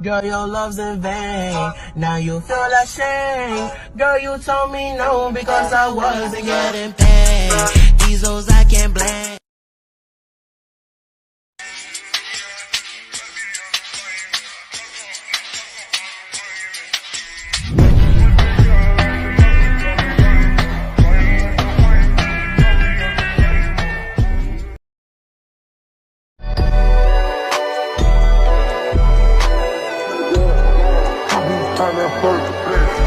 Girl, your love's in vain. Now you feel ashamed. Girl, you told me no because I wasn't getting paid. These hoes I can't blame. Turn that first.